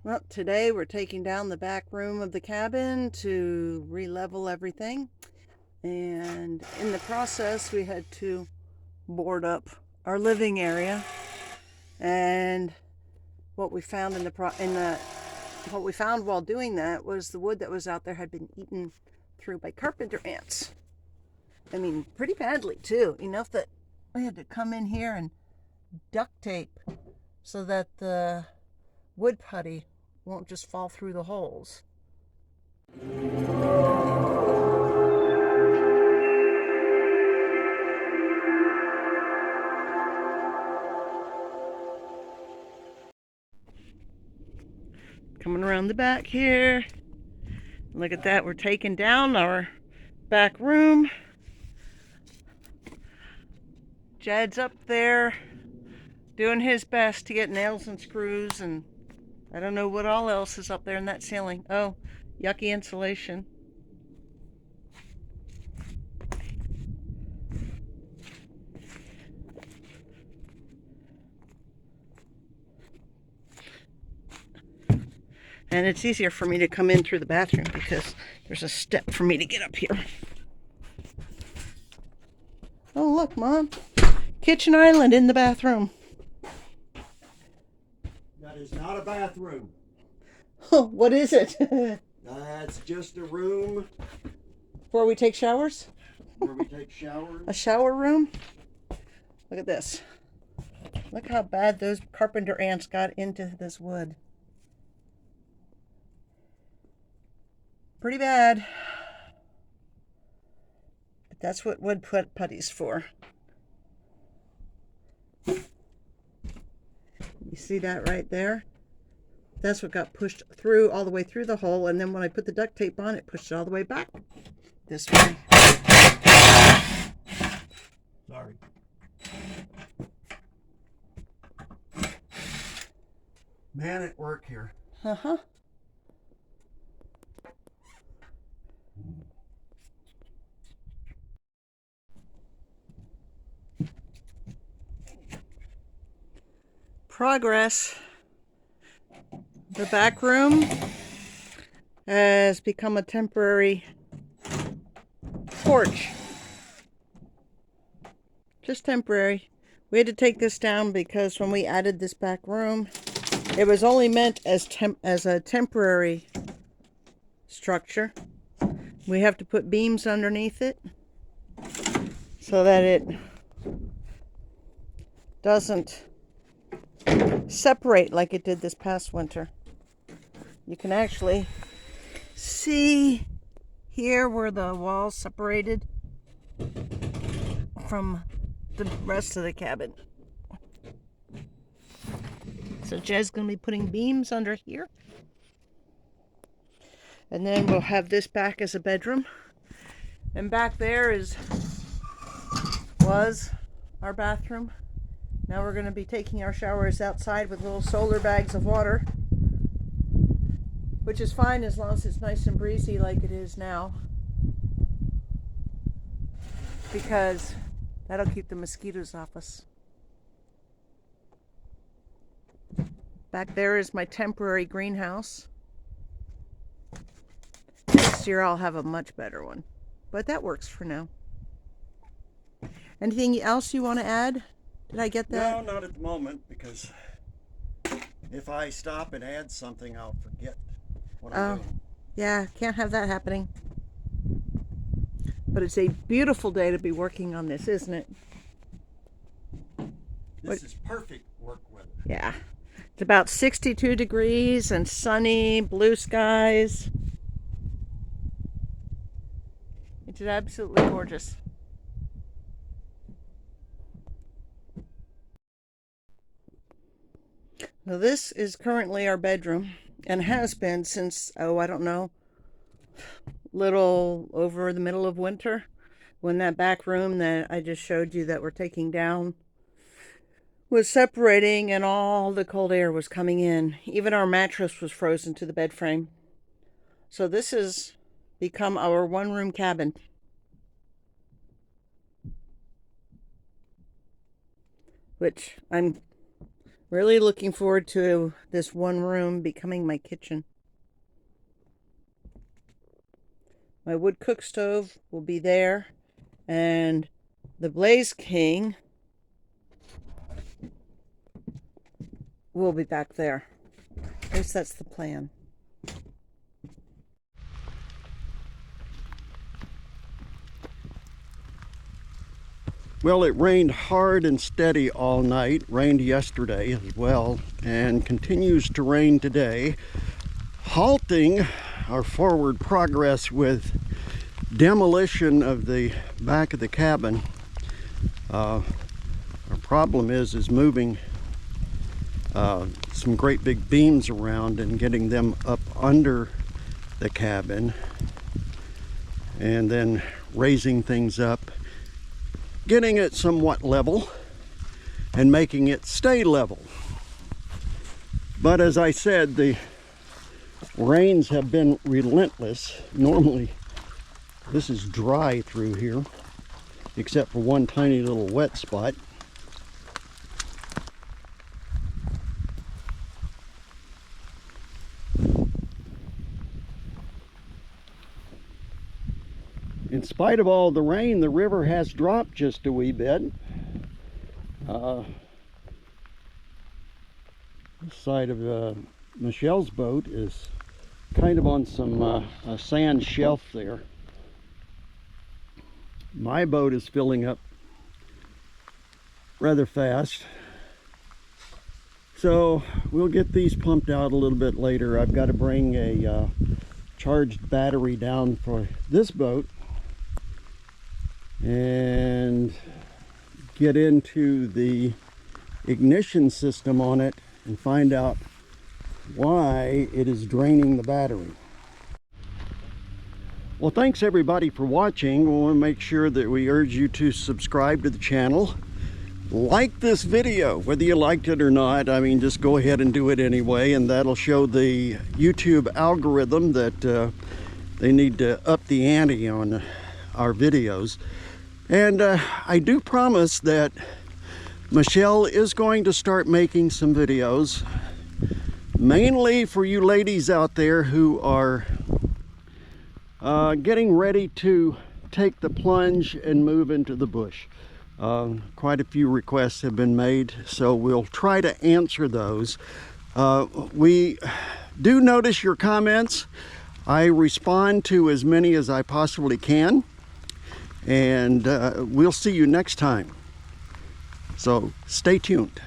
Well, today we're taking down the back room of the cabin to re-level everything. And in the process, we had to board up our living area. And what we found what we found while doing that was the wood that was out there had been eaten through by carpenter ants. I mean, pretty badly too. Enough that we had to come in here and duct tape so that the wood putty won't just fall through the holes. Coming around the back here. Look at that, we're taking down our back room. Jed's up there doing his best to get nails and screws, and I don't know what all else is up there in that ceiling. Oh, yucky insulation. And it's easier for me to come in through the bathroom because there's a step for me to get up here. Oh, look, Mom. Kitchen island in the bathroom. That is not a bathroom. Oh, what is it? That's just a room Where we take showers? where we take showers. A shower room? Look at this. Look how bad those carpenter ants got into this wood. Pretty bad. But that's what wood putty's for. You see that right there? That's what got pushed through all the way through the hole, and then when I put the duct tape on, it pushed it all the way back this way. Sorry. Man at work here. Uh-huh. Progress. The back room has become a temporary porch. Just temporary. We had to take this down because when we added this back room, it was only meant as a temporary structure. We have to put beams underneath it so that it doesn't separate like it did this past winter. You can actually see here where the walls separated from the rest of the cabin. So Jed's going to be putting beams under here. And then we'll have this back as a bedroom. And back there was our bathroom. Now we're going to be taking our showers outside with little solar bags of water, which is fine as long as it's nice and breezy like it is now, because that'll keep the mosquitoes off us. Back there is my temporary greenhouse. Next year I'll have a much better one, but that works for now. Anything else you want to add? Did I get that? No, not at the moment, because if I stop and add something, I'll forget what I'm doing. Yeah, can't have that happening. But it's a beautiful day to be working on this, isn't it? This is perfect work weather. Yeah. It's about 62 degrees and sunny, blue skies. It's absolutely gorgeous. Now this is currently our bedroom and has been since, I don't know, little over the middle of winter, when that back room that I just showed you that we're taking down was separating and all the cold air was coming in. Even our mattress was frozen to the bed frame. So this has become our one-room cabin. Which I'm Really looking forward to this one room becoming my kitchen. My wood cook stove will be there, and the Blaze King will be back there. At least that's the plan. Well, it rained hard and steady all night, rained yesterday as well, and continues to rain today, halting our forward progress with demolition of the back of the cabin. Our problem is moving some great big beams around and getting them up under the cabin, and then raising things up, getting it somewhat level and making it stay level. But as I said, the rains have been relentless. Normally this is dry through here, except for one tiny little wet spot. In spite of all the rain, the river has dropped just a wee bit. This side of Michelle's boat is kind of on some a sand shelf there. My boat is filling up rather fast, so we'll get these pumped out a little bit later. I've got to bring a charged battery down for this boat and get into the ignition system on it and find out why it is draining the battery. Well, thanks everybody for watching. We want to make sure that we urge you to subscribe to the channel. Like this video, whether you liked it or not. I mean, just go ahead and do it anyway, and that'll show the YouTube algorithm that they need to up the ante on our videos. And I do promise that Michelle is going to start making some videos, mainly for you ladies out there who are getting ready to take the plunge and move into the bush. Quite a few requests have been made, so we'll try to answer those. We do notice your comments. I respond to as many as I possibly can, and we'll see you next time. So stay tuned.